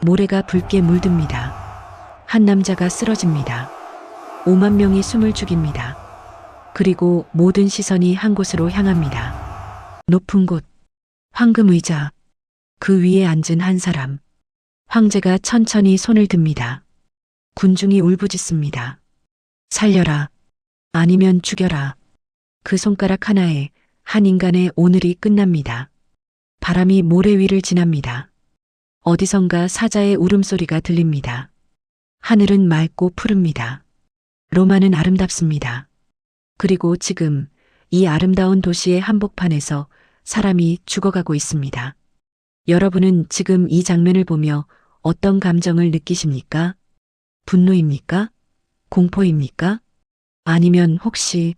모래가 붉게 물듭니다. 한 남자가 쓰러집니다. 5만 명이 숨을 죽입니다. 그리고 모든 시선이 한 곳으로 향합니다. 높은 곳, 황금 의자, 그 위에 앉은 한 사람. 황제가 천천히 손을 듭니다. 군중이 울부짖습니다. 살려라. 아니면 죽여라. 그 손가락 하나에 한 인간의 오늘이 끝납니다. 바람이 모래 위를 지납니다. 어디선가 사자의 울음소리가 들립니다. 하늘은 맑고 푸릅니다. 로마는 아름답습니다. 그리고 지금 이 아름다운 도시의 한복판에서 사람이 죽어가고 있습니다. 여러분은 지금 이 장면을 보며 어떤 감정을 느끼십니까? 분노입니까? 공포입니까? 아니면 혹시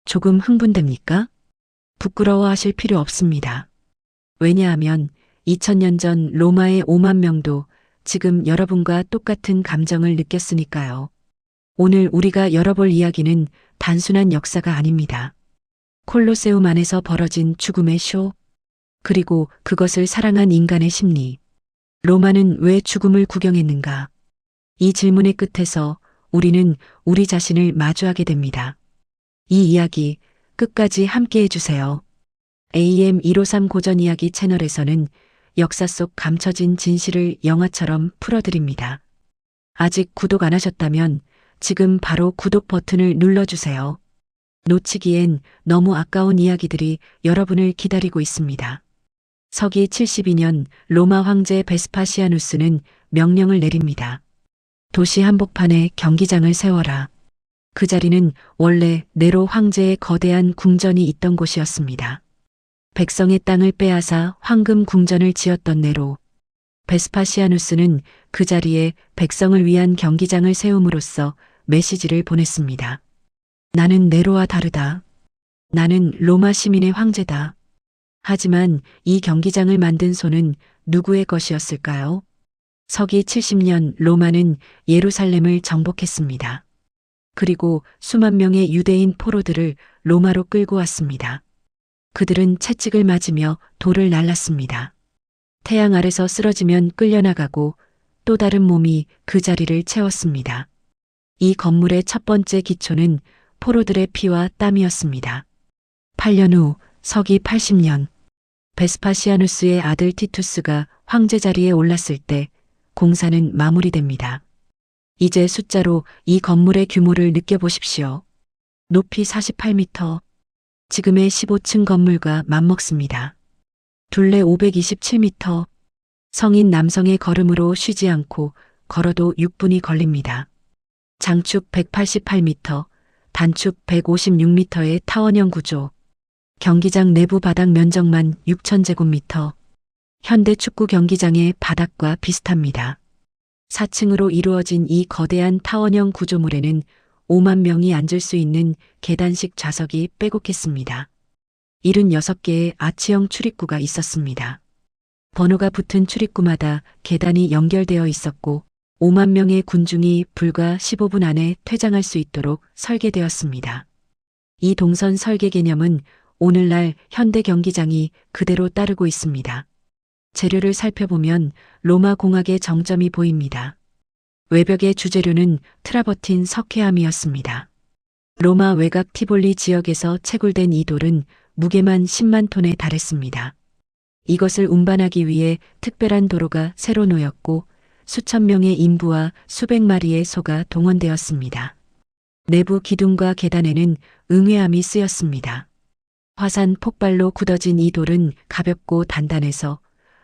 조금 흥분됩니까? 부끄러워하실 필요 없습니다. 왜냐하면 2000년 전 로마의 5만 명도 지금 여러분과 똑같은 감정을 느꼈으니까요. 오늘 우리가 열어볼 이야기는 단순한 역사가 아닙니다. 콜로세움 안에서 벌어진 죽음의 쇼, 그리고 그것을 사랑한 인간의 심리. 로마는 왜 죽음을 구경했는가? 이 질문의 끝에서 우리는 우리 자신을 마주하게 됩니다. 이 이야기 끝까지 함께 해주세요. AM153 고전이야기 채널에서는 역사 속 감춰진 진실을 영화처럼 풀어드립니다. 아직 구독 안 하셨다면 지금 바로 구독 버튼을 눌러주세요. 놓치기엔 너무 아까운 이야기들이 여러분을 기다리고 있습니다. 서기 72년 로마 황제 베스파시아누스는 명령을 내립니다. 도시 한복판에 경기장을 세워라. 그 자리는 원래 네로 황제의 거대한 궁전이 있던 곳이었습니다. 백성의 땅을 빼앗아 황금 궁전을 지었던 네로. 베스파시아누스는 그 자리에 백성을 위한 경기장을 세움으로써 메시지를 보냈습니다. 나는 네로와 다르다. 나는 로마 시민의 황제다. 하지만 이 경기장을 만든 손은 누구의 것이었을까요? 서기 70년 로마는 예루살렘을 정복했습니다. 그리고 수만 명의 유대인 포로들을 로마로 끌고 왔습니다. 그들은 채찍을 맞으며 돌을 날랐습니다. 태양 아래서 쓰러지면 끌려나가고 또 다른 몸이 그 자리를 채웠습니다. 이 건물의 첫 번째 기초는 포로들의 피와 땀이었습니다. 8년 후 서기 80년 베스파시아누스의 아들 티투스가 황제 자리에 올랐을 때 공사는 마무리됩니다. 이제 숫자로 이 건물의 규모를 느껴보십시오. 높이 48m, 지금의 15층 건물과 맞먹습니다. 둘레 527m, 성인 남성의 걸음으로 쉬지 않고 걸어도 6분이 걸립니다. 장축 188m, 단축 156m의 타원형 구조, 경기장 내부 바닥 면적만 6,000제곱미터, 현대 축구 경기장의 바닥과 비슷합니다. 4층으로 이루어진 이 거대한 타원형 구조물에는 5만 명이 앉을 수 있는 계단식 좌석이 빼곡했습니다. 76개의 아치형 출입구가 있었습니다. 번호가 붙은 출입구마다 계단이 연결되어 있었고 5만 명의 군중이 불과 15분 안에 퇴장할 수 있도록 설계되었습니다. 이 동선 설계 개념은 오늘날 현대 경기장이 그대로 따르고 있습니다. 재료를 살펴보면 로마 공학의 정점이 보입니다. 외벽의 주재료는 트라버틴 석회암이었습니다. 로마 외곽 티볼리 지역에서 채굴된 이 돌은 무게만 10만 톤에 달했습니다. 이것을 운반하기 위해 특별한 도로가 새로 놓였고 수천 명의 인부와 수백 마리의 소가 동원되었습니다. 내부 기둥과 계단에는 응회암이 쓰였습니다. 화산 폭발로 굳어진 이 돌은 가볍고 단단해서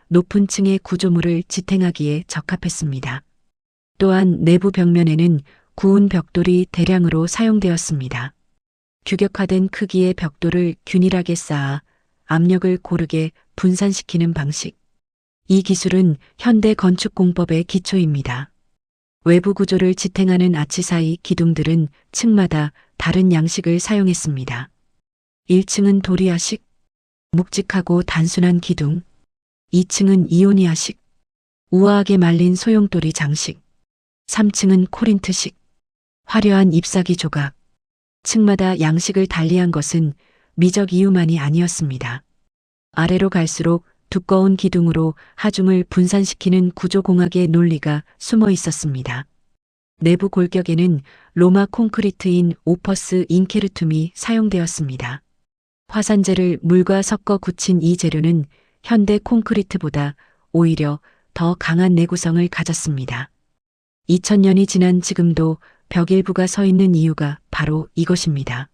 높은 층의 구조물을 지탱하기에 적합했습니다. 또한 내부 벽면에는 구운 벽돌이 대량으로 사용되었습니다. 규격화된 크기의 벽돌을 균일하게 쌓아 압력을 고르게 분산시키는 방식. 이 기술은 현대 건축 공법의 기초입니다. 외부 구조를 지탱하는 아치 사이 기둥들은 층마다 다른 양식을 사용했습니다. 1층은 도리아식, 묵직하고 단순한 기둥. 2층은 이오니아식, 우아하게 말린 소용돌이 장식. 3층은 코린트식, 화려한 잎사귀 조각. 층마다 양식을 달리한 것은 미적 이유만이 아니었습니다. 아래로 갈수록 두꺼운 기둥으로 하중을 분산시키는 구조공학의 논리가 숨어 있었습니다. 내부 골격에는 로마 콘크리트인 오퍼스 인케르툼이 사용되었습니다. 화산재를 물과 섞어 굳힌 이 재료는 현대 콘크리트보다 오히려 더 강한 내구성을 가졌습니다. 2000년이 지난 지금도 벽 일부가 서 있는 이유가 바로 이것입니다.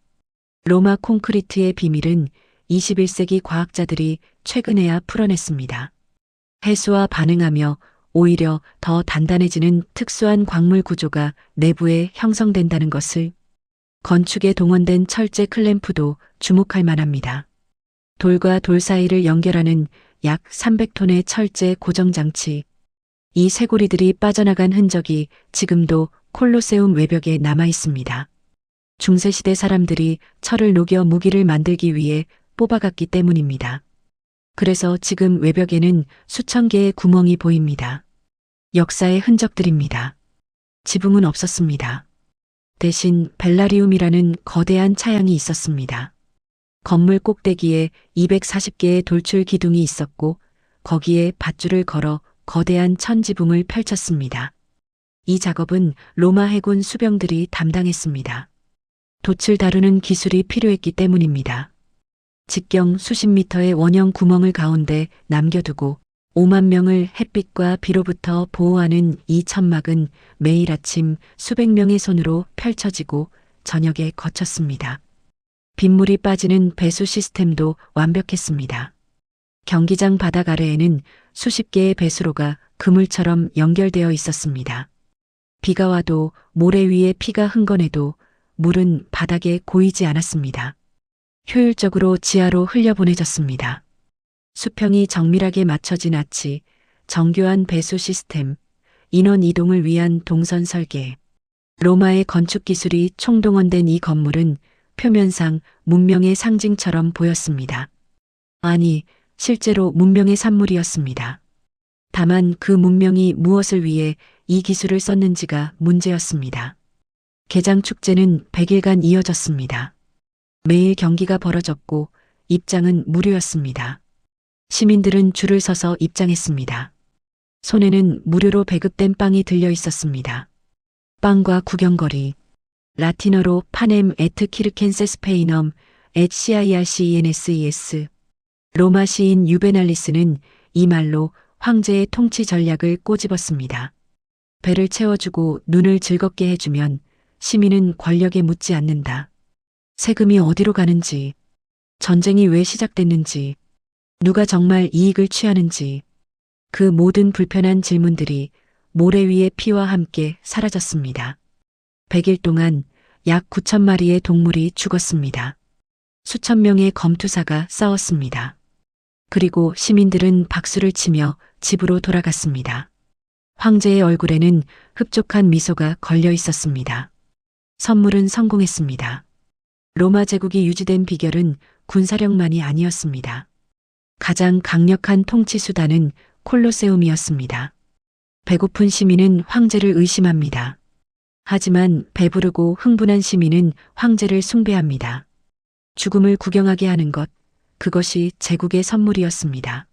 로마 콘크리트의 비밀은 21세기 과학자들이 최근에야 풀어냈습니다. 해수와 반응하며 오히려 더 단단해지는 특수한 광물 구조가 내부에 형성된다는 것을 건축에 동원된 철제 클램프도 주목할 만합니다. 돌과 돌 사이를 연결하는 약 300톤의 철제 고정장치. 이 쇄골이들이 빠져나간 흔적이 지금도 콜로세움 외벽에 남아 있습니다. 중세시대 사람들이 철을 녹여 무기를 만들기 위해 뽑아갔기 때문입니다. 그래서 지금 외벽에는 수천 개의 구멍이 보입니다. 역사의 흔적들입니다. 지붕은 없었습니다. 대신 벨라리움이라는 거대한 차양이 있었습니다. 건물 꼭대기에 240개의 돌출 기둥이 있었고 거기에 밧줄을 걸어 거대한 천지붕을 펼쳤습니다. 이 작업은 로마 해군 수병들이 담당했습니다. 돛을 다루는 기술이 필요했기 때문입니다. 직경 수십 미터의 원형 구멍을 가운데 남겨두고 5만 명을 햇빛과 비로부터 보호하는 이 천막은 매일 아침 수백 명의 손으로 펼쳐지고 저녁에 거쳤습니다. 빗물이 빠지는 배수 시스템도 완벽했습니다. 경기장 바닥 아래에는 수십 개의 배수로가 그물처럼 연결되어 있었습니다. 비가 와도 모래 위에 피가 흥건해도 물은 바닥에 고이지 않았습니다. 효율적으로 지하로 흘려보내졌습니다. 수평이 정밀하게 맞춰진 아치, 정교한 배수 시스템, 인원 이동을 위한 동선 설계. 로마의 건축 기술이 총동원된 이 건물은 표면상 문명의 상징처럼 보였습니다. 아니, 실제로 문명의 산물이었습니다. 다만 그 문명이 무엇을 위해 이 기술을 썼는지가 문제였습니다. 개장 축제는 100일간 이어졌습니다. 매일 경기가 벌어졌고 입장은 무료였습니다. 시민들은 줄을 서서 입장했습니다. 손에는 무료로 배급된 빵이 들려 있었습니다. 빵과 구경거리. 라틴어로 파넴 에트 키르켄세 스페인엄 엣 CIRCENSES. 로마 시인 유베날리스는 이 말로 황제의 통치 전략을 꼬집었습니다. 배를 채워주고 눈을 즐겁게 해주면 시민은 권력에 묻지 않는다. 세금이 어디로 가는지, 전쟁이 왜 시작됐는지, 누가 정말 이익을 취하는지, 그 모든 불편한 질문들이 모래 위의 피와 함께 사라졌습니다. 100일 동안 약 9천 마리의 동물이 죽었습니다. 수천 명의 검투사가 싸웠습니다. 그리고 시민들은 박수를 치며 집으로 돌아갔습니다. 황제의 얼굴에는 흡족한 미소가 걸려 있었습니다. 선물은 성공했습니다. 로마 제국이 유지된 비결은 군사력만이 아니었습니다. 가장 강력한 통치 수단은 콜로세움이었습니다. 배고픈 시민은 황제를 의심합니다. 하지만 배부르고 흥분한 시민은 황제를 숭배합니다. 죽음을 구경하게 하는 것, 그것이 제국의 선물이었습니다.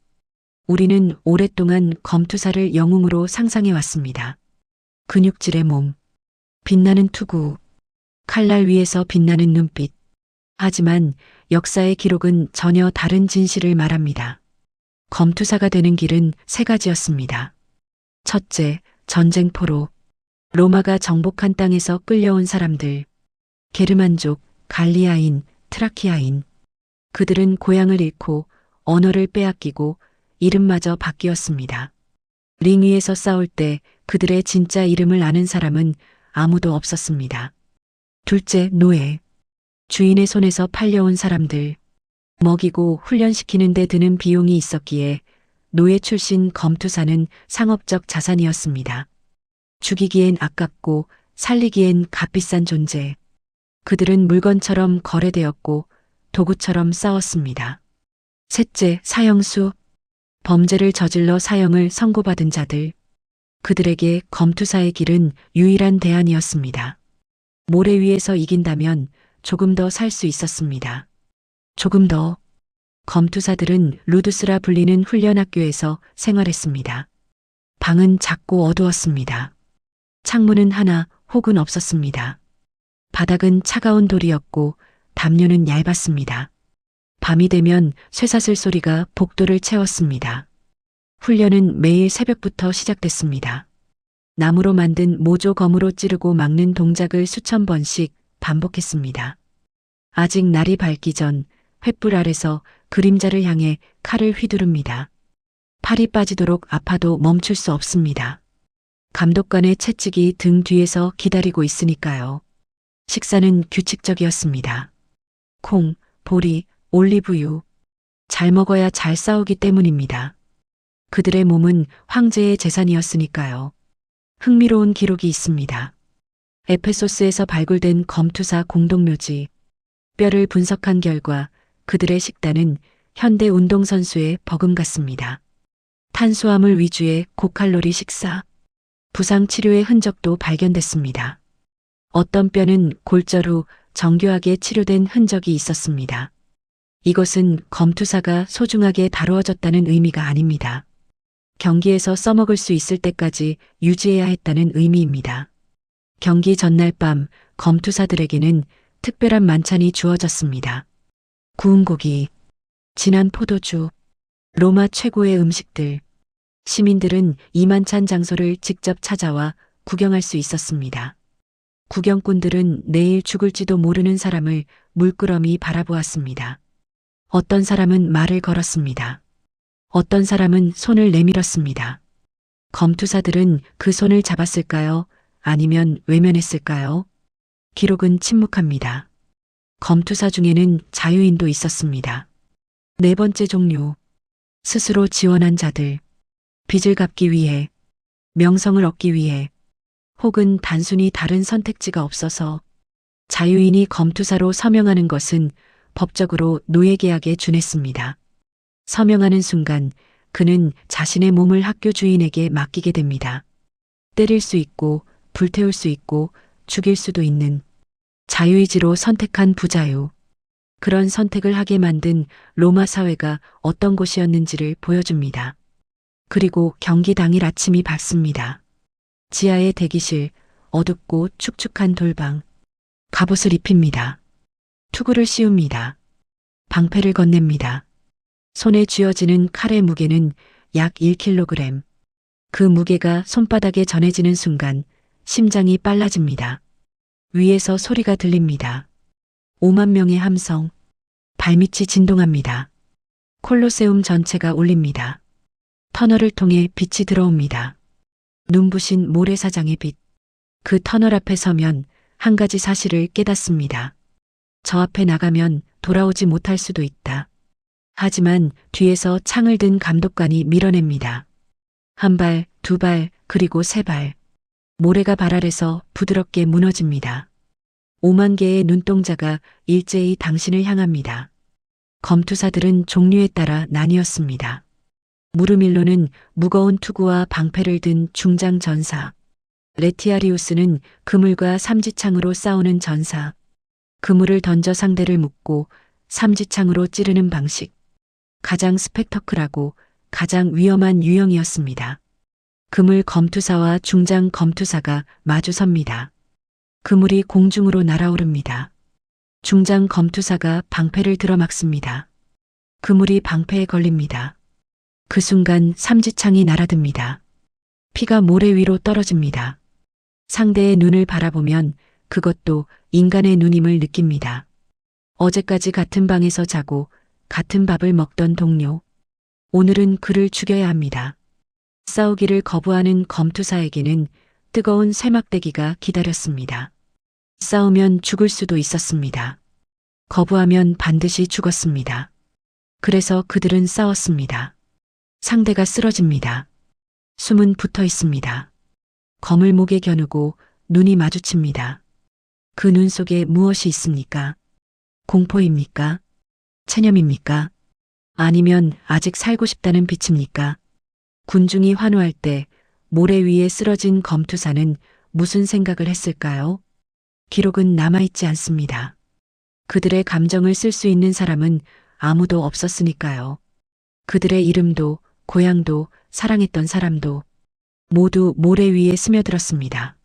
우리는 오랫동안 검투사를 영웅으로 상상해 왔습니다. 근육질의 몸, 빛나는 투구, 칼날 위에서 빛나는 눈빛. 하지만 역사의 기록은 전혀 다른 진실을 말합니다. 검투사가 되는 길은 세 가지였습니다. 첫째, 전쟁포로. 로마가 정복한 땅에서 끌려온 사람들. 게르만족, 갈리아인, 트라키아인. 그들은 고향을 잃고 언어를 빼앗기고 이름마저 바뀌었습니다. 링 위에서 싸울 때 그들의 진짜 이름을 아는 사람은 아무도 없었습니다. 둘째, 노예. 주인의 손에서 팔려온 사람들. 먹이고 훈련시키는 데 드는 비용이 있었기에 노예 출신 검투사는 상업적 자산이었습니다. 죽이기엔 아깝고 살리기엔 값비싼 존재. 그들은 물건처럼 거래되었고 도구처럼 싸웠습니다. 셋째, 사형수. 범죄를 저질러 사형을 선고받은 자들. 그들에게 검투사의 길은 유일한 대안이었습니다. 모래 위에서 이긴다면 조금 더 살 수 있었습니다. 조금 더. 검투사들은 루두스라 불리는 훈련학교에서 생활했습니다. 방은 작고 어두웠습니다. 창문은 하나 혹은 없었습니다. 바닥은 차가운 돌이었고 담요는 얇았습니다. 밤이 되면 쇠사슬 소리가 복도를 채웠습니다. 훈련은 매일 새벽부터 시작됐습니다. 나무로 만든 모조 검으로 찌르고 막는 동작을 수천 번씩 반복했습니다. 아직 날이 밝기 전 횃불 아래서 그림자를 향해 칼을 휘두릅니다. 팔이 빠지도록 아파도 멈출 수 없습니다. 감독관의 채찍이 등 뒤에서 기다리고 있으니까요. 식사는 규칙적이었습니다. 콩, 보리, 올리브유. 잘 먹어야 잘 싸우기 때문입니다. 그들의 몸은 황제의 재산이었으니까요. 흥미로운 기록이 있습니다. 에페소스에서 발굴된 검투사 공동묘지. 뼈를 분석한 결과 그들의 식단은 현대 운동선수의 버금같습니다. 탄수화물 위주의 고칼로리 식사. 부상 치료의 흔적도 발견됐습니다. 어떤 뼈는 골절 후 정교하게 치료된 흔적이 있었습니다. 이것은 검투사가 소중하게 다루어졌다는 의미가 아닙니다. 경기에서 써먹을 수 있을 때까지 유지해야 했다는 의미입니다. 경기 전날 밤 검투사들에게는 특별한 만찬이 주어졌습니다. 구운 고기, 진한 포도주, 로마 최고의 음식들. 시민들은 이 만찬 장소를 직접 찾아와 구경할 수 있었습니다. 구경꾼들은 내일 죽을지도 모르는 사람을 물끄러미 바라보았습니다. 어떤 사람은 말을 걸었습니다. 어떤 사람은 손을 내밀었습니다. 검투사들은 그 손을 잡았을까요? 아니면 외면했을까요? 기록은 침묵합니다. 검투사 중에는 자유인도 있었습니다. 네 번째 종류. 스스로 지원한 자들. 빚을 갚기 위해, 명성을 얻기 위해, 혹은 단순히 다른 선택지가 없어서 자유인이 검투사로 서명하는 것은 법적으로 노예계약에 준했습니다. 서명하는 순간 그는 자신의 몸을 학교 주인에게 맡기게 됩니다. 때릴 수 있고 불태울 수 있고 죽일 수도 있는 자유의지로 선택한 부자유. 그런 선택을 하게 만든 로마 사회가 어떤 곳이었는지를 보여줍니다. 그리고 경기 당일 아침이 밝습니다. 지하의 대기실, 어둡고 축축한 돌방. 갑옷을 입힙니다. 투구를 씌웁니다. 방패를 건넵니다. 손에 쥐어지는 칼의 무게는 약 1kg. 그 무게가 손바닥에 전해지는 순간 심장이 빨라집니다. 위에서 소리가 들립니다. 5만 명의 함성. 발밑이 진동합니다. 콜로세움 전체가 울립니다. 터널을 통해 빛이 들어옵니다. 눈부신 모래사장의 빛. 그 터널 앞에 서면 한 가지 사실을 깨닫습니다. 저 앞에 나가면 돌아오지 못할 수도 있다. 하지만 뒤에서 창을 든 감독관이 밀어냅니다. 한 발, 두 발, 그리고 세 발. 모래가 발 아래서 부드럽게 무너집니다. 5만 개의 눈동자가 일제히 당신을 향합니다. 검투사들은 종류에 따라 나뉘었습니다. 무르밀로는 무거운 투구와 방패를 든 중장 전사. 레티아리우스는 그물과 삼지창으로 싸우는 전사. 그물을 던져 상대를 묶고 삼지창으로 찌르는 방식. 가장 스펙터클하고 가장 위험한 유형이었습니다. 그물 검투사와 중장 검투사가 마주섭니다. 그물이 공중으로 날아오릅니다. 중장 검투사가 방패를 들어막습니다. 그물이 방패에 걸립니다. 그 순간 삼지창이 날아듭니다. 피가 모래 위로 떨어집니다. 상대의 눈을 바라보면 그것도 인간의 눈임을 느낍니다. 어제까지 같은 방에서 자고 같은 밥을 먹던 동료. 오늘은 그를 죽여야 합니다. 싸우기를 거부하는 검투사에게는 뜨거운 쇠막대기가 기다렸습니다. 싸우면 죽을 수도 있었습니다. 거부하면 반드시 죽었습니다. 그래서 그들은 싸웠습니다. 상대가 쓰러집니다. 숨은 붙어 있습니다. 검을 목에 겨누고 눈이 마주칩니다. 그 눈 속에 무엇이 있습니까? 공포입니까? 체념입니까? 아니면 아직 살고 싶다는 빛입니까? 군중이 환호할 때 모래 위에 쓰러진 검투사는 무슨 생각을 했을까요? 기록은 남아있지 않습니다. 그들의 감정을 쓸 수 있는 사람은 아무도 없었으니까요. 그들의 이름도, 고향도, 사랑했던 사람도 모두 모래 위에 스며들었습니다.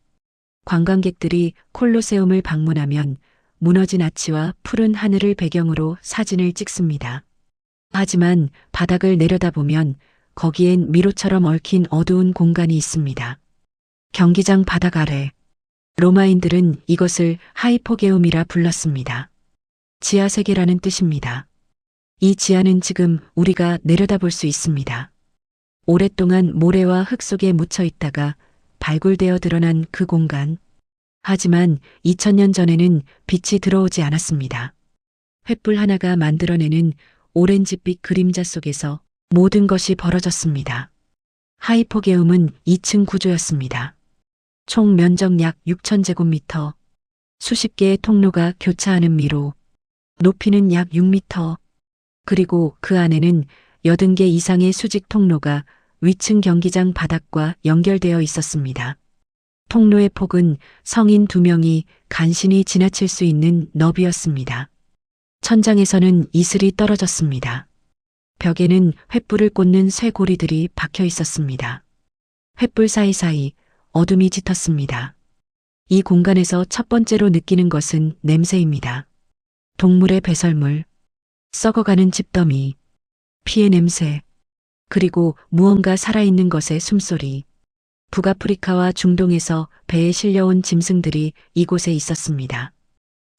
관광객들이 콜로세움을 방문하면 무너진 아치와 푸른 하늘을 배경으로 사진을 찍습니다. 하지만 바닥을 내려다보면 거기엔 미로처럼 얽힌 어두운 공간이 있습니다. 경기장 바닥 아래 로마인들은 이것을 하이포게움이라 불렀습니다. 지하세계라는 뜻입니다. 이 지하는 지금 우리가 내려다볼 수 있습니다. 오랫동안 모래와 흙 속에 묻혀 있다가 발굴되어 드러난 그 공간. 하지만 2000년 전에는 빛이 들어오지 않았습니다. 횃불 하나가 만들어내는 오렌지빛 그림자 속에서 모든 것이 벌어졌습니다. 하이포게움은 2층 구조였습니다. 총 면적 약 6,000제곱미터, 수십 개의 통로가 교차하는 미로, 높이는 약 6미터, 그리고 그 안에는 80개 이상의 수직 통로가 위층 경기장 바닥과 연결되어 있었습니다. 통로의 폭은 성인 2명이 간신히 지나칠 수 있는 너비였습니다. 천장에서는 이슬이 떨어졌습니다. 벽에는 횃불을 꽂는 쇠고리들이 박혀 있었습니다. 횃불 사이사이 어둠이 짙었습니다. 이 공간에서 첫 번째로 느끼는 것은 냄새입니다. 동물의 배설물, 썩어가는 집더미, 피의 냄새, 그리고 무언가 살아있는 것의 숨소리. 북아프리카와 중동에서 배에 실려온 짐승들이 이곳에 있었습니다.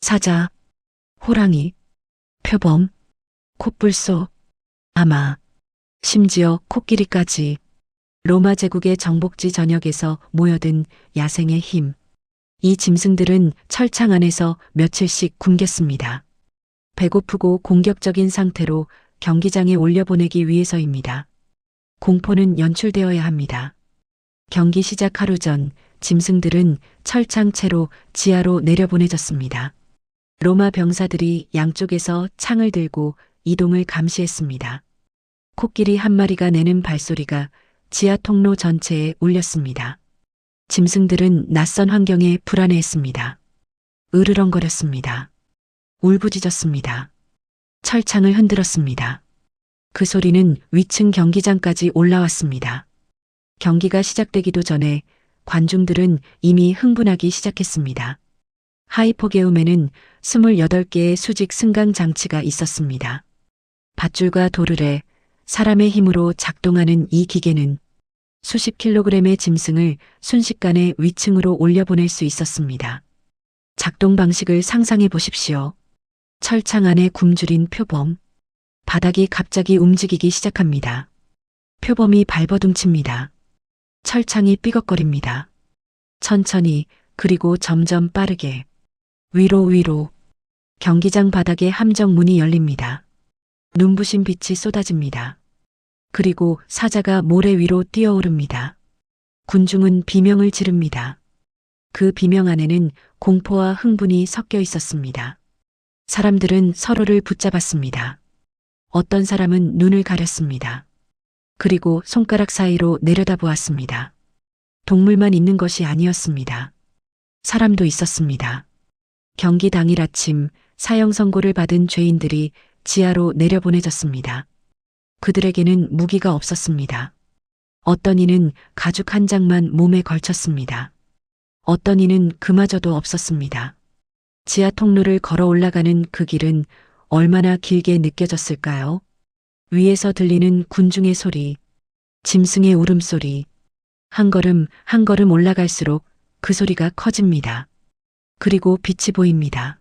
사자, 호랑이, 표범, 콧불소, 아마, 심지어 코끼리까지 로마 제국의 정복지 전역에서 모여든 야생의 힘. 이 짐승들은 철창 안에서 며칠씩 굶겼습니다. 배고프고 공격적인 상태로 경기장에 올려보내기 위해서입니다. 공포는 연출되어야 합니다. 경기 시작 하루 전 짐승들은 철창채로 지하로 내려보내졌습니다. 로마 병사들이 양쪽에서 창을 들고 이동을 감시했습니다. 코끼리 한 마리가 내는 발소리가 지하 통로 전체에 울렸습니다. 짐승들은 낯선 환경에 불안해했습니다. 으르렁거렸습니다. 울부짖었습니다. 철창을 흔들었습니다. 그 소리는 위층 경기장까지 올라왔습니다. 경기가 시작되기도 전에 관중들은 이미 흥분하기 시작했습니다. 하이포게움에는 28개의 수직 승강 장치가 있었습니다. 밧줄과 도르래, 사람의 힘으로 작동하는 이 기계는 수십 킬로그램의 짐승을 순식간에 위층으로 올려보낼 수 있었습니다. 작동 방식을 상상해 보십시오. 철창 안에 굶주린 표범. 바닥이 갑자기 움직이기 시작합니다. 표범이 발버둥칩니다. 철창이 삐걱거립니다. 천천히, 그리고 점점 빠르게. 위로. 경기장 바닥에 함정 문이 열립니다. 눈부신 빛이 쏟아집니다. 그리고 사자가 모래 위로 뛰어오릅니다. 군중은 비명을 지릅니다. 그 비명 안에는 공포와 흥분이 섞여 있었습니다. 사람들은 서로를 붙잡았습니다. 어떤 사람은 눈을 가렸습니다. 그리고 손가락 사이로 내려다보았습니다. 동물만 있는 것이 아니었습니다. 사람도 있었습니다. 경기 당일 아침 사형 선고를 받은 죄인들이 지하로 내려보내졌습니다. 그들에게는 무기가 없었습니다. 어떤 이는 가죽 한 장만 몸에 걸쳤습니다. 어떤 이는 그마저도 없었습니다. 지하 통로를 걸어 올라가는 그 길은 얼마나 길게 느껴졌을까요? 위에서 들리는 군중의 소리, 짐승의 울음소리, 한 걸음 한 걸음 올라갈수록 그 소리가 커집니다. 그리고 빛이 보입니다.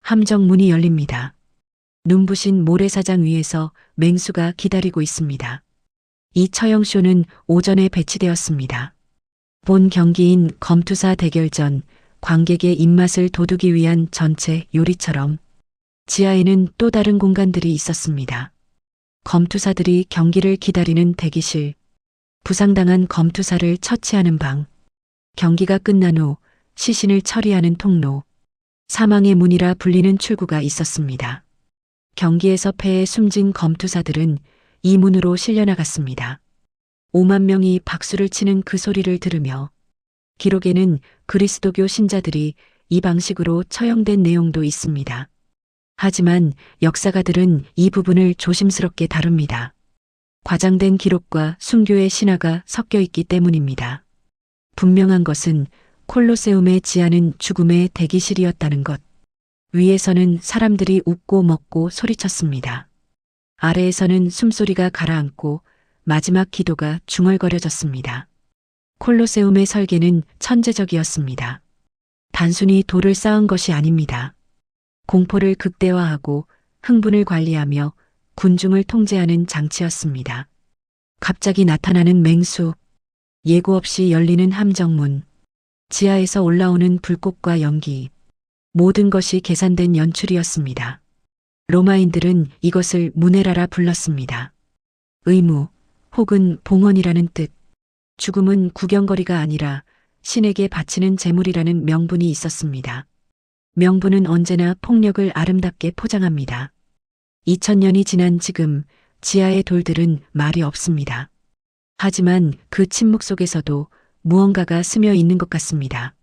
함정 문이 열립니다. 눈부신 모래사장 위에서 맹수가 기다리고 있습니다. 이 처형쇼는 오전에 배치되었습니다. 본 경기인 검투사 대결전, 관객의 입맛을 돋우기 위한 전체 요리처럼 지하에는 또 다른 공간들이 있었습니다. 검투사들이 경기를 기다리는 대기실, 부상당한 검투사를 처치하는 방, 경기가 끝난 후 시신을 처리하는 통로, 사망의 문이라 불리는 출구가 있었습니다. 경기에서 패해 숨진 검투사들은 이 문으로 실려나갔습니다. 5만 명이 박수를 치는 그 소리를 들으며 기록에는 그리스도교 신자들이 이 방식으로 처형된 내용도 있습니다. 하지만 역사가들은 이 부분을 조심스럽게 다룹니다. 과장된 기록과 순교의 신화가 섞여 있기 때문입니다. 분명한 것은 콜로세움의 지하는 죽음의 대기실이었다는 것. 위에서는 사람들이 웃고 먹고 소리쳤습니다. 아래에서는 숨소리가 가라앉고 마지막 기도가 중얼거려졌습니다. 콜로세움의 설계는 천재적이었습니다. 단순히 돌을 쌓은 것이 아닙니다. 공포를 극대화하고 흥분을 관리하며 군중을 통제하는 장치였습니다. 갑자기 나타나는 맹수, 예고 없이 열리는 함정문, 지하에서 올라오는 불꽃과 연기, 모든 것이 계산된 연출이었습니다. 로마인들은 이것을 무네라라 불렀습니다. 의무 혹은 봉헌이라는 뜻. 죽음은 구경거리가 아니라 신에게 바치는 제물이라는 명분이 있었습니다. 명분은 언제나 폭력을 아름답게 포장합니다. 2000년이 지난 지금 지하의 돌들은 말이 없습니다. 하지만 그 침묵 속에서도 무언가가 스며 있는 것 같습니다.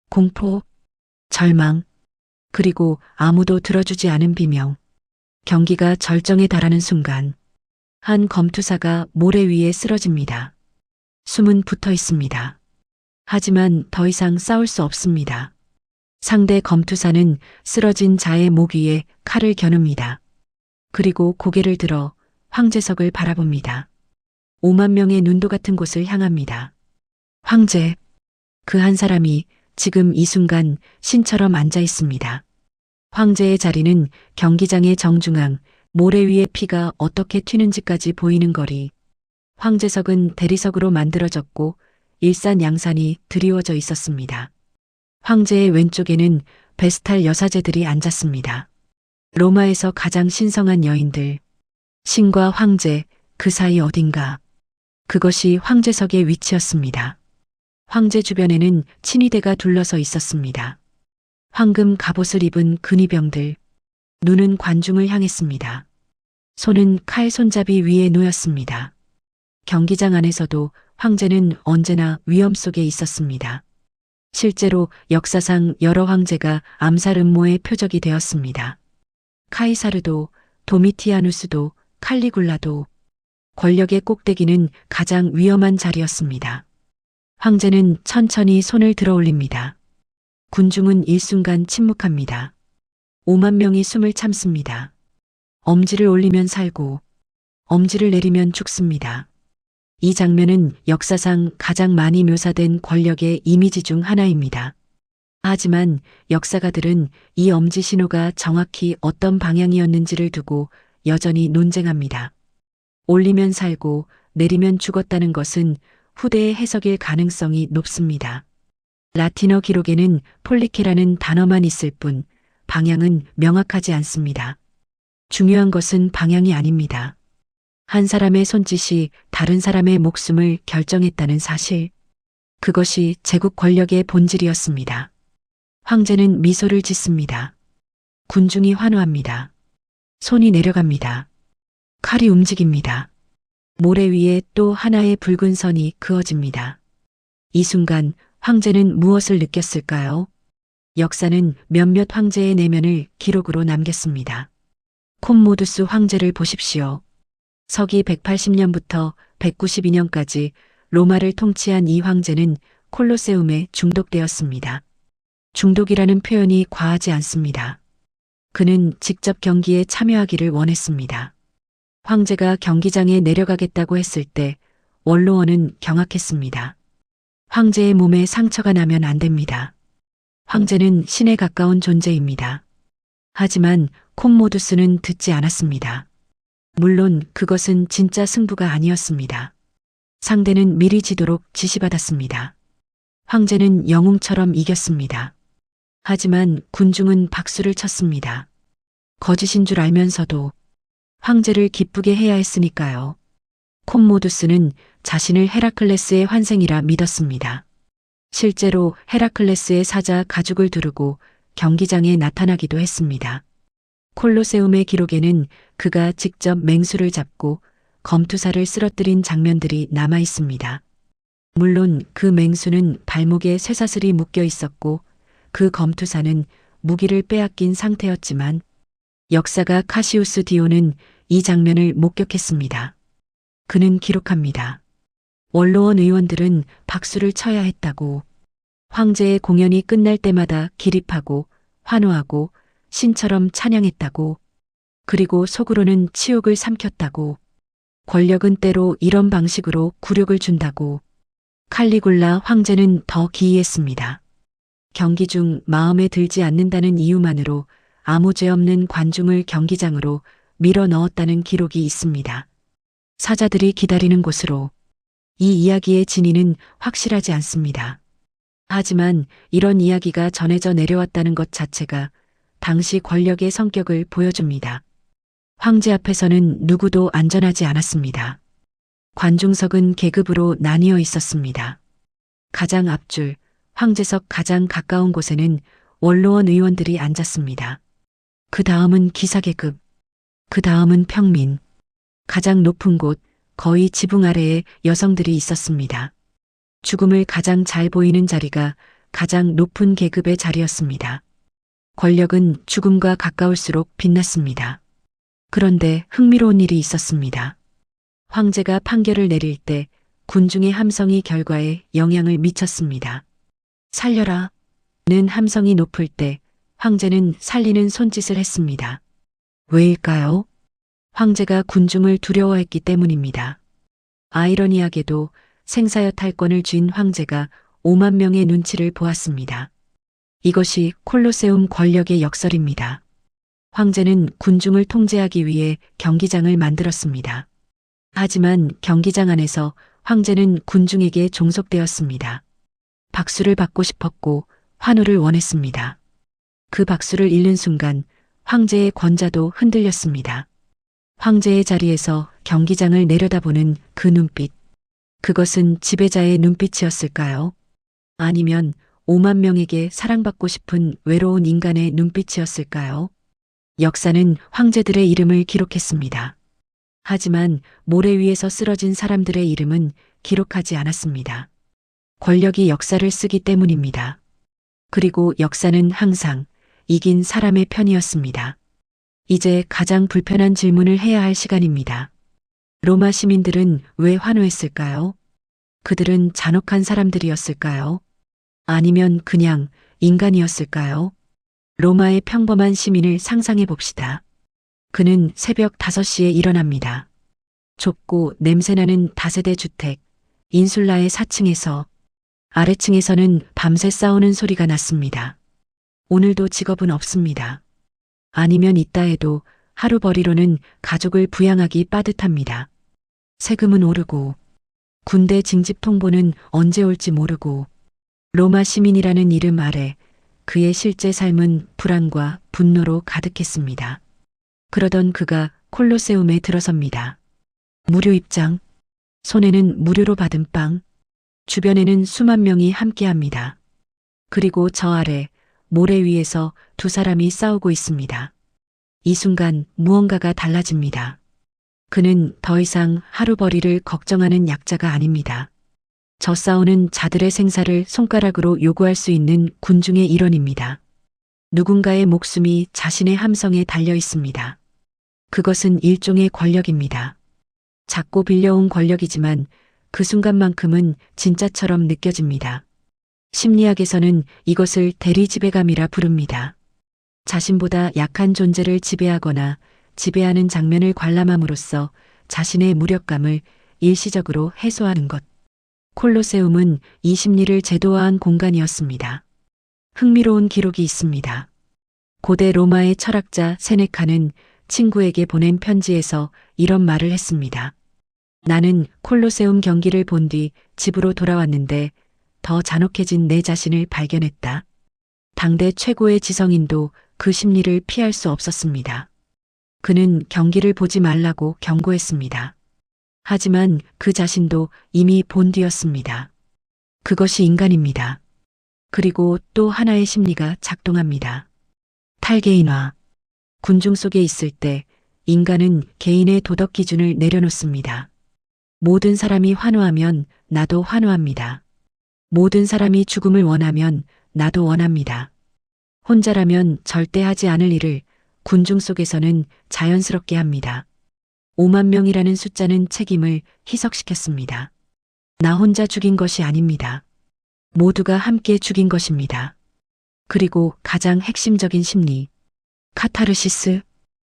공포, 절망, 그리고 아무도 들어주지 않은 비명. 경기가 절정에 달하는 순간 한 검투사가 모래 위에 쓰러집니다. 숨은 붙어 있습니다. 하지만 더 이상 싸울 수 없습니다. 상대 검투사는 쓰러진 자의 목 위에 칼을 겨눕니다. 그리고 고개를 들어 황제석을 바라봅니다. 5만 명의 눈도 같은 곳을 향합니다. 황제, 그 한 사람이 지금 이 순간 신처럼 앉아 있습니다. 황제의 자리는 경기장의 정중앙, 모래 위에 피가 어떻게 튀는지까지 보이는 거리. 황제석은 대리석으로 만들어졌고 일산양산이 드리워져 있었습니다. 황제의 왼쪽에는 베스탈 여사제들이 앉았습니다. 로마에서 가장 신성한 여인들. 신과 황제, 그 사이 어딘가. 그것이 황제석의 위치였습니다. 황제 주변에는 친위대가 둘러서 있었습니다. 황금 갑옷을 입은 근위병들. 눈은 관중을 향했습니다. 손은 칼 손잡이 위에 놓였습니다. 경기장 안에서도 황제는 언제나 위험 속에 있었습니다. 실제로 역사상 여러 황제가 암살 음모의 표적이 되었습니다. 카이사르도, 도미티아누스도, 칼리굴라도. 권력의 꼭대기는 가장 위험한 자리였습니다. 황제는 천천히 손을 들어 올립니다. 군중은 일순간 침묵합니다. 5만 명이 숨을 참습니다. 엄지를 올리면 살고, 엄지를 내리면 죽습니다. 이 장면은 역사상 가장 많이 묘사된 권력의 이미지 중 하나입니다. 하지만 역사가들은 이 엄지 신호가 정확히 어떤 방향이었는지를 두고 여전히 논쟁합니다. 올리면 살고 내리면 죽었다는 것은 후대의 해석일 가능성이 높습니다. 라틴어 기록에는 폴리케라는 단어만 있을 뿐 방향은 명확하지 않습니다. 중요한 것은 방향이 아닙니다. 한 사람의 손짓이 다른 사람의 목숨을 결정했다는 사실. 그것이 제국 권력의 본질이었습니다. 황제는 미소를 짓습니다. 군중이 환호합니다. 손이 내려갑니다. 칼이 움직입니다. 모래 위에 또 하나의 붉은 선이 그어집니다. 이 순간 황제는 무엇을 느꼈을까요? 역사는 몇몇 황제의 내면을 기록으로 남겼습니다. 콤모두스 황제를 보십시오. 서기 180년부터 192년까지 로마를 통치한 이 황제는 콜로세움에 중독되었습니다. 중독이라는 표현이 과하지 않습니다. 그는 직접 경기에 참여하기를 원했습니다. 황제가 경기장에 내려가겠다고 했을 때 원로원은 경악했습니다. 황제의 몸에 상처가 나면 안 됩니다. 황제는 신에 가까운 존재입니다. 하지만 콤모두스는 듣지 않았습니다. 물론 그것은 진짜 승부가 아니었습니다. 상대는 미리 지도록 지시받았습니다. 황제는 영웅처럼 이겼습니다. 하지만 군중은 박수를 쳤습니다. 거짓인 줄 알면서도 황제를 기쁘게 해야 했으니까요. 콤모두스는 자신을 헤라클레스의 환생이라 믿었습니다. 실제로 헤라클레스의 사자 가죽을 두르고 경기장에 나타나기도 했습니다. 콜로세움의 기록에는 그가 직접 맹수를 잡고 검투사를 쓰러뜨린 장면들이 남아 있습니다. 물론 그 맹수는 발목에 쇠사슬이 묶여 있었고 그 검투사는 무기를 빼앗긴 상태였지만 역사가 카시우스 디오는 이 장면을 목격했습니다. 그는 기록합니다. 원로원 의원들은 박수를 쳐야 했다고. 황제의 공연이 끝날 때마다 기립하고 환호하고 신처럼 찬양했다고. 그리고 속으로는 치욕을 삼켰다고. 권력은 때로 이런 방식으로 굴욕을 준다고. 칼리굴라 황제는 더 기이했습니다. 경기 중 마음에 들지 않는다는 이유만으로 아무 죄 없는 관중을 경기장으로 밀어 넣었다는 기록이 있습니다. 사자들이 기다리는 곳으로. 이 이야기의 진위는 확실하지 않습니다. 하지만 이런 이야기가 전해져 내려왔다는 것 자체가 당시 권력의 성격을 보여줍니다. 황제 앞에서는 누구도 안전하지 않았습니다. 관중석은 계급으로 나뉘어 있었습니다. 가장 앞줄, 황제석 가장 가까운 곳에는 원로원 의원들이 앉았습니다. 그 다음은 기사계급, 그 다음은 평민, 가장 높은 곳, 거의 지붕 아래에 여성들이 있었습니다. 죽음을 가장 잘 보이는 자리가 가장 높은 계급의 자리였습니다. 권력은 죽음과 가까울수록 빛났습니다. 그런데 흥미로운 일이 있었습니다. 황제가 판결을 내릴 때 군중의 함성이 결과에 영향을 미쳤습니다. 살려라! 는 함성이 높을 때 황제는 살리는 손짓을 했습니다. 왜일까요? 황제가 군중을 두려워했기 때문입니다. 아이러니하게도 생사여 탈권을 쥔 황제가 5만 명의 눈치를 보았습니다. 이것이 콜로세움 권력의 역설입니다. 황제는 군중을 통제하기 위해 경기장을 만들었습니다. 하지만 경기장 안에서 황제는 군중에게 종속되었습니다. 박수를 받고 싶었고 환호를 원했습니다. 그 박수를 잃는 순간 황제의 권자도 흔들렸습니다. 황제의 자리에서 경기장을 내려다보는 그 눈빛. 그것은 지배자의 눈빛이었을까요? 아니면 5만 명에게 사랑받고 싶은 외로운 인간의 눈빛이었을까요? 역사는 황제들의 이름을 기록했습니다. 하지만 모래 위에서 쓰러진 사람들의 이름은 기록하지 않았습니다. 권력이 역사를 쓰기 때문입니다. 그리고 역사는 항상 이긴 사람의 편이었습니다. 이제 가장 불편한 질문을 해야 할 시간입니다. 로마 시민들은 왜 환호했을까요? 그들은 잔혹한 사람들이었을까요? 아니면 그냥 인간이었을까요? 로마의 평범한 시민을 상상해 봅시다. 그는 새벽 5시에 일어납니다. 좁고 냄새나는 다세대 주택, 인술라의 4층에서 아래층에서는 밤새 싸우는 소리가 났습니다. 오늘도 직업은 없습니다. 아니면 있다 해도 하루벌이로는 가족을 부양하기 빠듯합니다. 세금은 오르고 군대 징집 통보는 언제 올지 모르고 로마 시민이라는 이름 아래 그의 실제 삶은 불안과 분노로 가득했습니다. 그러던 그가 콜로세움에 들어섭니다. 무료 입장, 손에는 무료로 받은 빵, 주변에는 수만 명이 함께합니다. 그리고 저 아래 모래 위에서 두 사람이 싸우고 있습니다. 이 순간 무언가가 달라집니다. 그는 더 이상 하루벌이를 걱정하는 약자가 아닙니다. 저 싸우는 자들의 생사를 손가락으로 요구할 수 있는 군중의 일원입니다. 누군가의 목숨이 자신의 함성에 달려 있습니다. 그것은 일종의 권력입니다. 작고 빌려온 권력이지만 그 순간만큼은 진짜처럼 느껴집니다. 심리학에서는 이것을 대리지배감이라 부릅니다. 자신보다 약한 존재를 지배하거나 지배하는 장면을 관람함으로써 자신의 무력감을 일시적으로 해소하는 것. 콜로세움은 이 심리를 제도화한 공간이었습니다. 흥미로운 기록이 있습니다. 고대 로마의 철학자 세네카는 친구에게 보낸 편지에서 이런 말을 했습니다. 나는 콜로세움 경기를 본 뒤 집으로 돌아왔는데 더 잔혹해진 내 자신을 발견했다. 당대 최고의 지성인도 그 심리를 피할 수 없었습니다. 그는 경기를 보지 말라고 경고했습니다. 하지만 그 자신도 이미 본 뒤였습니다. 그것이 인간입니다. 그리고 또 하나의 심리가 작동합니다. 탈개인화. 군중 속에 있을 때 인간은 개인의 도덕 기준을 내려놓습니다. 모든 사람이 환호하면 나도 환호합니다. 모든 사람이 죽음을 원하면 나도 원합니다. 혼자라면 절대 하지 않을 일을 군중 속에서는 자연스럽게 합니다. 5만 명이라는 숫자는 책임을 희석시켰습니다. 나 혼자 죽인 것이 아닙니다. 모두가 함께 죽인 것입니다. 그리고 가장 핵심적인 심리, 카타르시스.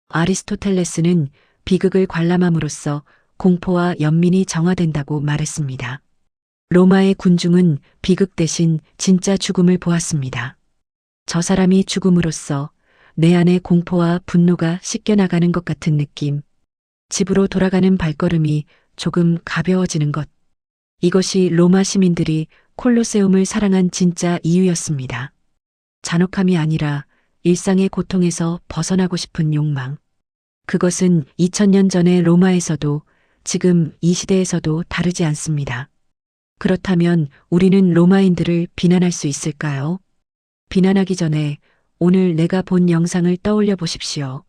아리스토텔레스는 비극을 관람함으로써 공포와 연민이 정화된다고 말했습니다. 로마의 군중은 비극 대신 진짜 죽음을 보았습니다. 저 사람이 죽음으로써 내 안의 공포와 분노가 씻겨나가는 것 같은 느낌. 집으로 돌아가는 발걸음이 조금 가벼워지는 것. 이것이 로마 시민들이 콜로세움을 사랑한 진짜 이유였습니다. 잔혹함이 아니라 일상의 고통에서 벗어나고 싶은 욕망. 그것은 2000년 전의 로마에서도 지금 이 시대에서도 다르지 않습니다. 그렇다면 우리는 로마인들을 비난할 수 있을까요? 비난하기 전에 오늘 내가 본 영상을 떠올려 보십시오.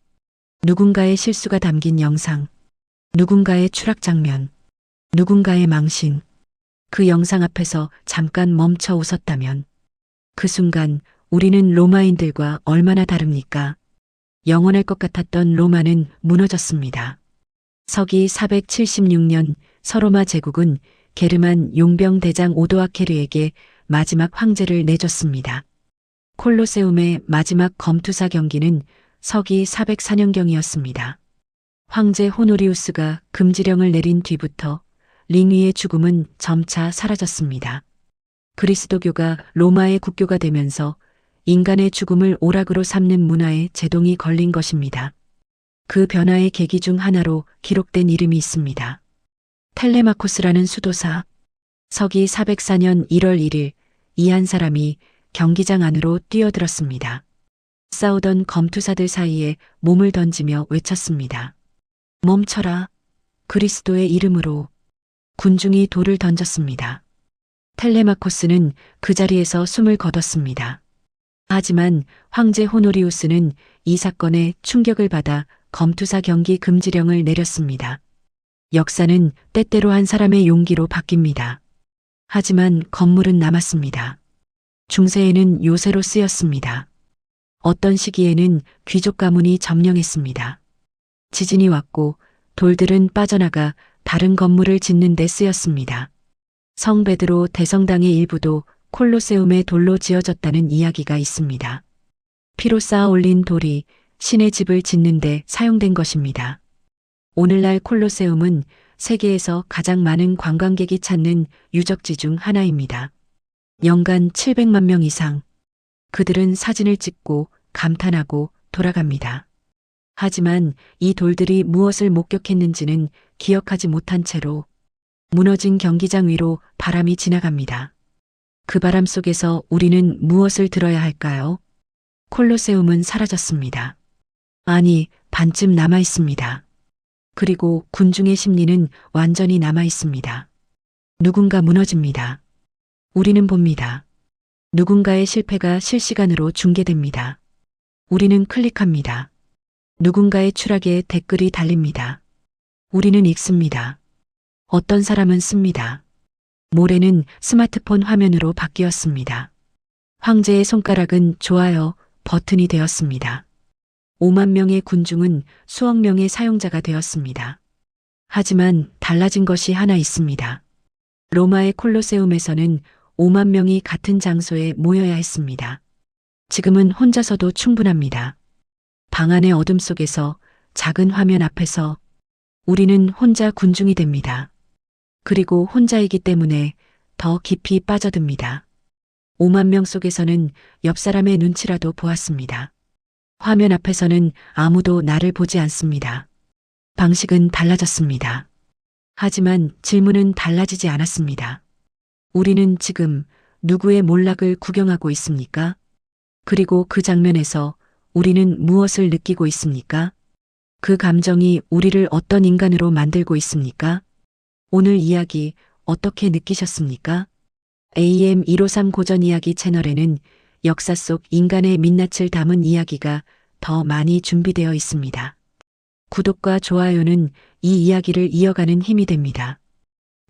누군가의 실수가 담긴 영상, 누군가의 추락 장면, 누군가의 망신. 그 영상 앞에서 잠깐 멈춰 웃었다면 그 순간 우리는 로마인들과 얼마나 다릅니까? 영원할 것 같았던 로마는 무너졌습니다. 서기 476년 서로마 제국은 게르만 용병 대장 오도아케르에게 마지막 황제를 내줬습니다. 콜로세움의 마지막 검투사 경기는 서기 404년경이었습니다. 황제 호노리우스가 금지령을 내린 뒤부터 링 위의 죽음은 점차 사라졌습니다. 그리스도교가 로마의 국교가 되면서 인간의 죽음을 오락으로 삼는 문화에 제동이 걸린 것입니다. 그 변화의 계기 중 하나로 기록된 이름이 있습니다. 텔레마코스라는 수도사. 서기 404년 1월 1일 이 한 사람이 경기장 안으로 뛰어들었습니다. 싸우던 검투사들 사이에 몸을 던지며 외쳤습니다. 멈춰라. 그리스도의 이름으로. 군중이 돌을 던졌습니다. 텔레마코스는 그 자리에서 숨을 거뒀습니다. 하지만 황제 호노리우스는 이 사건에 충격을 받아 검투사 경기 금지령을 내렸습니다. 역사는 때때로 한 사람의 용기로 바뀝니다. 하지만 건물은 남았습니다. 중세에는 요새로 쓰였습니다. 어떤 시기에는 귀족 가문이 점령했습니다. 지진이 왔고 돌들은 빠져나가 다른 건물을 짓는 데 쓰였습니다. 성 베드로 대성당의 일부도 콜로세움의 돌로 지어졌다는 이야기가 있습니다. 피로 쌓아 올린 돌이 신의 집을 짓는 데 사용된 것입니다. 오늘날 콜로세움은 세계에서 가장 많은 관광객이 찾는 유적지 중 하나입니다. 연간 700만 명 이상. 그들은 사진을 찍고 감탄하고 돌아갑니다. 하지만 이 돌들이 무엇을 목격했는지는 기억하지 못한 채로 무너진 경기장 위로 바람이 지나갑니다. 그 바람 속에서 우리는 무엇을 들어야 할까요? 콜로세움은 사라졌습니다. 아니, 반쯤 남아 있습니다. 그리고 군중의 심리는 완전히 남아 있습니다. 누군가 무너집니다. 우리는 봅니다. 누군가의 실패가 실시간으로 중계됩니다. 우리는 클릭합니다. 누군가의 추락에 댓글이 달립니다. 우리는 읽습니다. 어떤 사람은 씁니다. 모레는 스마트폰 화면으로 바뀌었습니다. 황제의 손가락은 좋아요 버튼이 되었습니다. 5만 명의 군중은 수억 명의 사용자가 되었습니다. 하지만 달라진 것이 하나 있습니다. 로마의 콜로세움에서는 5만 명이 같은 장소에 모여야 했습니다. 지금은 혼자서도 충분합니다. 방 안의 어둠 속에서 작은 화면 앞에서 우리는 혼자 군중이 됩니다. 그리고 혼자이기 때문에 더 깊이 빠져듭니다. 5만 명 속에서는 옆 사람의 눈치라도 보았습니다. 화면 앞에서는 아무도 나를 보지 않습니다. 방식은 달라졌습니다. 하지만 질문은 달라지지 않았습니다. 우리는 지금 누구의 몰락을 구경하고 있습니까? 그리고 그 장면에서 우리는 무엇을 느끼고 있습니까? 그 감정이 우리를 어떤 인간으로 만들고 있습니까? 오늘 이야기 어떻게 느끼셨습니까? AM153 고전 이야기 채널에는 역사 속 인간의 민낯을 담은 이야기가 더 많이 준비되어 있습니다. 구독과 좋아요는 이 이야기를 이어가는 힘이 됩니다.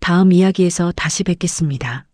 다음 이야기에서 다시 뵙겠습니다.